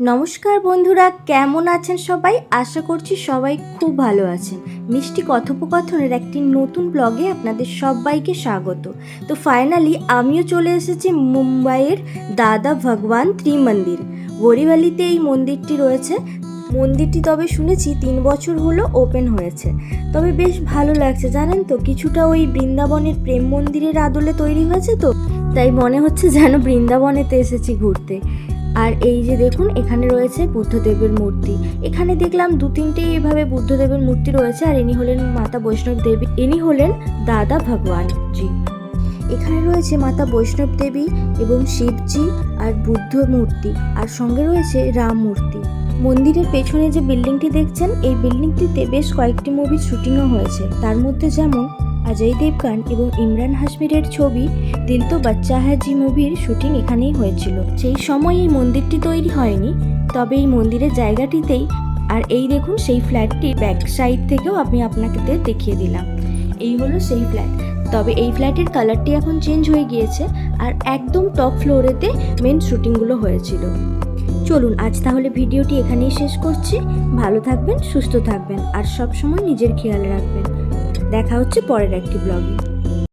নমস্কার বন্ধুরা, কেমন আছেন সবাই? আশা করছি সবাই খুব ভালো আছেন। মিষ্টি কথোপকথনের একটি নতুন ব্লগে আপনাদের সবাইকে স্বাগত। তো ফাইনালি আমিও চলে এসেছি মুম্বাইয়ের দাদা ভগবান ত্রিমন্দির। বরিভালিতে এই মন্দিরটি রয়েছে। মন্দিরটি তবে শুনেছি 3 বছর হলো ওপেন হয়েছে। তবে বেশ ভালো লাগছে জানেন তো, কিছুটা ওই বৃন্দাবনের প্রেম মন্দিরের আদলে তৈরি হয়েছে, তো তাই মনে হচ্ছে যেন বৃন্দাবনেতে এসেছি ঘুরতে। আর এই যে দেখুন, এখানে রয়েছে বুদ্ধদেবের মূর্তি। এখানে দেখলাম 2-3টেই এভাবে বুদ্ধদেবের মূর্তি রয়েছে। আর ইনি হলেন মাতা বৈষ্ণব দেবী, ইনি হলেন দাদা ভগবানজি। এখানে রয়েছে মাতা বৈষ্ণব দেবী এবং শিবজি আর বুদ্ধ মূর্তি, আর সঙ্গে রয়েছে রাম মূর্তি। মন্দিরের পেছনে যে বিল্ডিংটি দেখছেন, এই বিল্ডিংটিতে বেশ কয়েকটি মুভির শুটিংও হয়েছে। তার মধ্যে যেমন অজয় দেবগান এবং ইমরান হাশমিরের ছবি দিল তো বাচ্চা হ্যায় জি মুভির শুটিং এখানেই হয়েছিল। সেই সময় এই মন্দিরটি তৈরি হয়নি, তবে এই মন্দিরের জায়গাটিতেই। আর এই দেখুন, সেই ফ্ল্যাটটি ব্যাক সাইড থেকেও আমি আপনাকে দেখিয়ে দিলাম। এই হলো সেই ফ্ল্যাট। তবে এই ফ্ল্যাটের কালারটি এখন চেঞ্জ হয়ে গিয়েছে, আর একদম টপ ফ্লোরেতে মেন শুটিংগুলো হয়েছিল। চলুন আজ তাহলে ভিডিওটি এখানেই শেষ করছি। ভালো থাকবেন, সুস্থ থাকবেন, আর সবসময় নিজের খেয়াল রাখবেন। দেখা হচ্ছে পরের একটি ব্লগে।